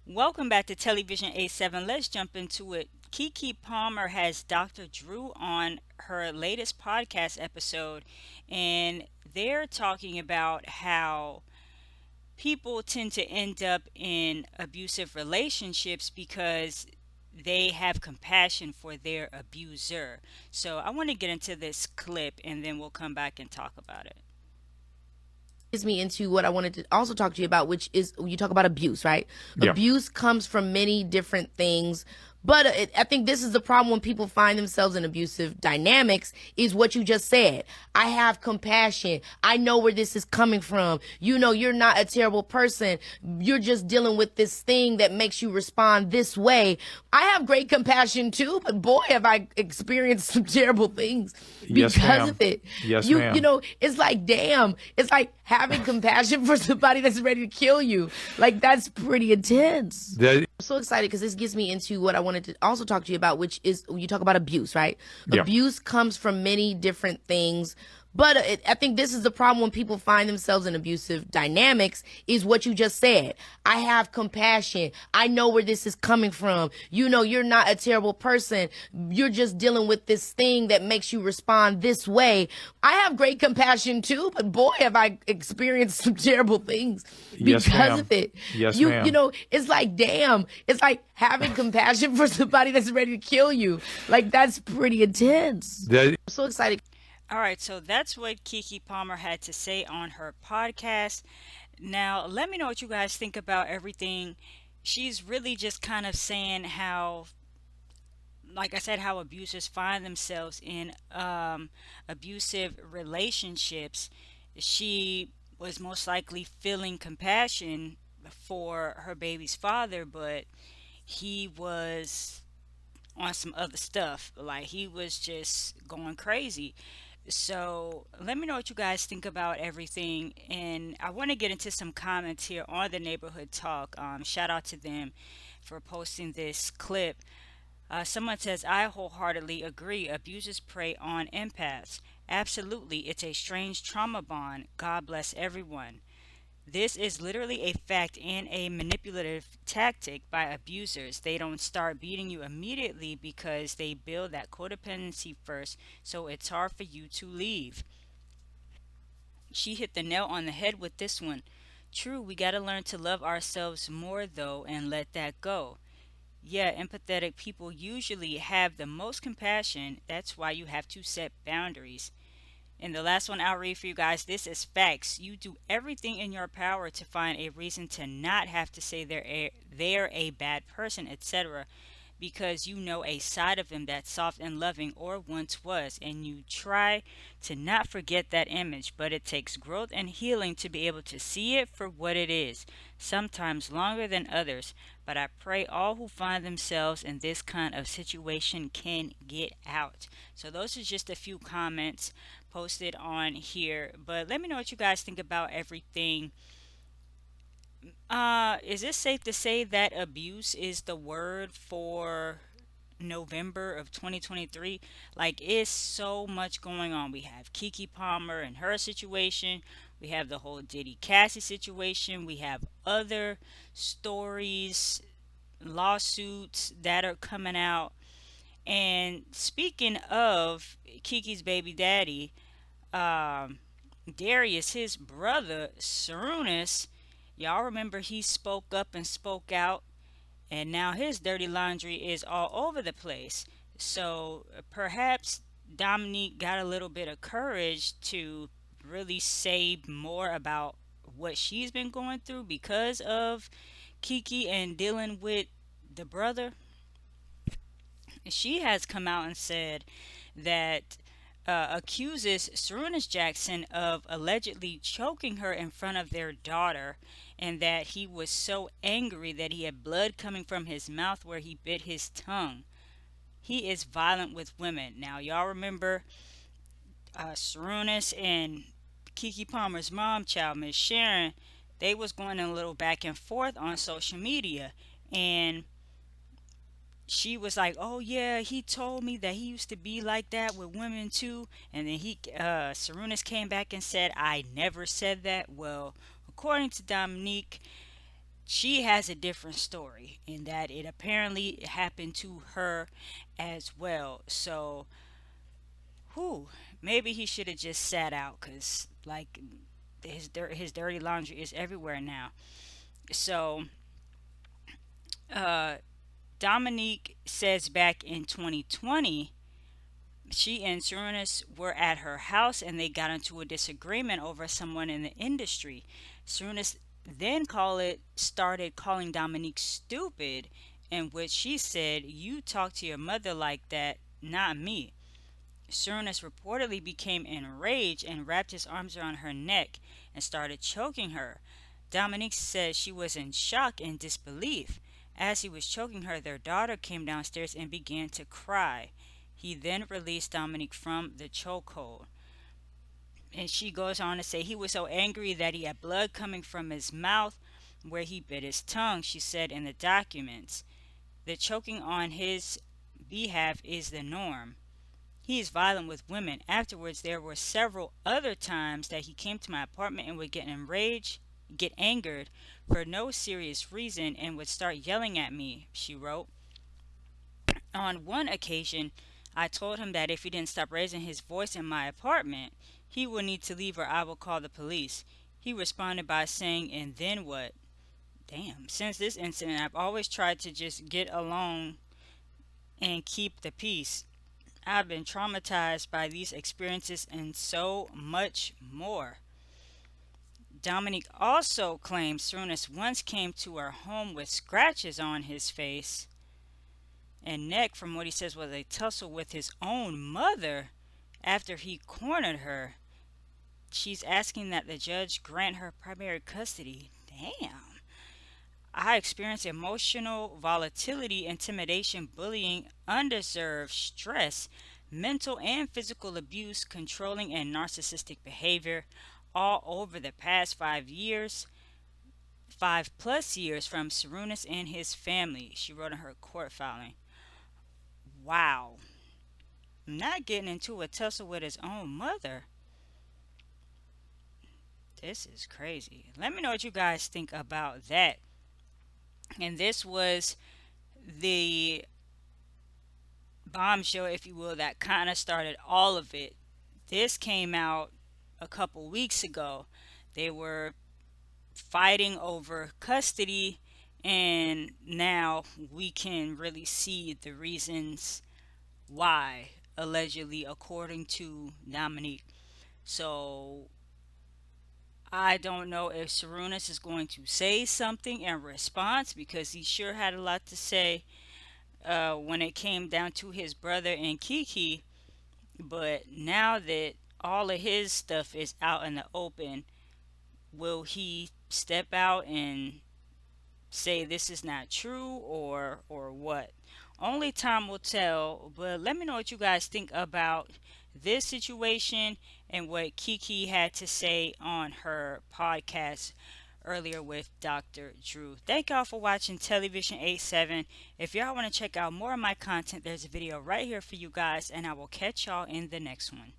Welcome back to Television A7. Let's jump into it. Keke Palmer has Dr. Drew on her latest podcast episode, and they're talking about how people tend to end up in abusive relationships because they have compassion for their abuser. So I want to get into this clip and then we'll come back and talk about it. Me into what I wanted to also talk to you about, which is you talk about abuse, right? Yeah. Abuse comes from many different things. But I think this is the problem when people find themselves in abusive dynamics is what you just said. I have compassion. I know where this is coming from. You know, you're not a terrible person. You're just dealing with this thing that makes you respond this way. I have great compassion too, but boy, have I experienced some terrible things Yes, because ma'am. of it. Yes, You ma'am. know, it's like damn. It's like having compassion for somebody that's ready to kill you. Like that's pretty intense. That, I'm so excited because this gets me into what I wanted to also talk to you about, which is you talk about abuse, right? yeah. Abuse comes from many different things. But I think this is the problem when people find themselves in abusive dynamics is what you just said. I have compassion. I know where this is coming from. You know, you're not a terrible person. You're just dealing with this thing that makes you respond this way. I have great compassion too, but boy, have I experienced some terrible things Yes, because ma'am. of it. Yes, You ma'am. know, it's like damn. It's like having compassion for somebody that's ready to kill you. Like that's pretty intense. That, I'm so excited. All right, so that's what Keke Palmer had to say on her podcast. Now, let me know what you guys think about everything. She's really just kind of saying how, like I said, how abusers find themselves in abusive relationships. She was most likely feeling compassion for her baby's father, but he was on some other stuff. Like he was just going crazy. So let me know what you guys think about everything. And I want to get into some comments here on the neighborhood talk. Shout out to them for posting this clip. Someone says, I wholeheartedly agree. Abusers prey on empaths. Absolutely. It's a strange trauma bond. God bless everyone. This is literally a fact and a manipulative tactic by abusers. They don't start beating you immediately because they build that codependency first, so it's hard for you to leave. She hit the nail on the head with this one. True, we gotta learn to love ourselves more though and let that go. Yeah, empathetic people usually have the most compassion. That's why you have to set boundaries. And the last one I'll read for you guys, this is facts. You do everything in your power to find a reason to not have to say they're a bad person, etc. Because you know a side of them that's soft and loving or once was, and you try to not forget that image, but it takes growth and healing to be able to see it for what it is, sometimes longer than others. But I pray all who find themselves in this kind of situation can get out. So those are just a few comments posted on here. But let me know what you guys think about everything. Is it safe to say that abuse is the word for November of 2023? Like, it's so much going on. We have Keke Palmer and her situation. We have the whole Diddy Cassie situation. We have other stories, lawsuits that are coming out. And speaking of Kiki's baby daddy, um, Darius, his brother, Sarunas, y'all remember he spoke up and spoke out, and now his dirty laundry is all over the place. So perhaps Dominique got a little bit of courage to really say more about what she's been going through because of Kiki and dealing with the brother. She has come out and said that accuses Sarunas Jackson of allegedly choking her in front of their daughter, and that he was so angry that he had blood coming from his mouth where he bit his tongue. He is violent with women. Now, y'all remember Sarunas and Keke Palmer's mom, child Miss Sharon, they was going a little back and forth on social media, and she was like, "Oh yeah, he told me that he used to be like that with women too." And then Sarunas came back and said, "I never said that." Well, according to Dominique, she has a different story in that it apparently happened to her as well. So, whew, maybe he should have just sat out because, like, his dirty laundry is everywhere now. So, uh, Dominique says back in 2020, she and Sarunas were at her house and they got into a disagreement over someone in the industry. Sarunas then started calling Dominique stupid, in which she said, "You talk to your mother like that, not me." Sarunas reportedly became enraged and wrapped his arms around her neck and started choking her. Dominique said she was in shock and disbelief. As he was choking her, their daughter came downstairs and began to cry. He then released Dominique from the chokehold. And she goes on to say he was so angry that he had blood coming from his mouth where he bit his tongue, she said in the documents. The choking on his behalf is the norm. He is violent with women. Afterwards, there were several other times that he came to my apartment and would get enraged, get angered for no serious reason, and would start yelling at me, she wrote. On one occasion, I told him that if he didn't stop raising his voice in my apartment, he would need to leave or I will call the police. He responded by saying, "And then what?" Damn. Since this incident, I've always tried to just get along and keep the peace. I've been traumatized by these experiences and so much more. Dominique also claims Sarunas once came to her home with scratches on his face and neck from what he says was a tussle with his own mother after he cornered her. She's asking that the judge grant her primary custody. Damn. I experienced emotional volatility, intimidation, bullying, undeserved stress, mental and physical abuse, controlling and narcissistic behavior all over the past 5 years, 5 plus years from Sarunas and his family, she wrote in her court filing. Wow. Not getting into a tussle with his own mother. This is crazy. Let me know what you guys think about that. And this was the bombshell, if you will, that kind of started all of it. This came out a couple weeks ago. They were fighting over custody, and now we can really see the reasons why, allegedly, according to Dominique. So I don't know if Sarunas is going to say something in response because he sure had a lot to say when it came down to his brother and Keke. But now that all of his stuff is out in the open, will he step out and say this is not true or what? Only time will tell, but let me know what you guys think about this situation and what Keke had to say on her podcast earlier with Dr. Drew. Thank y'all for watching Television 87. If y'all want to check out more of my content, there's a video right here for you guys, and I will catch y'all in the next one.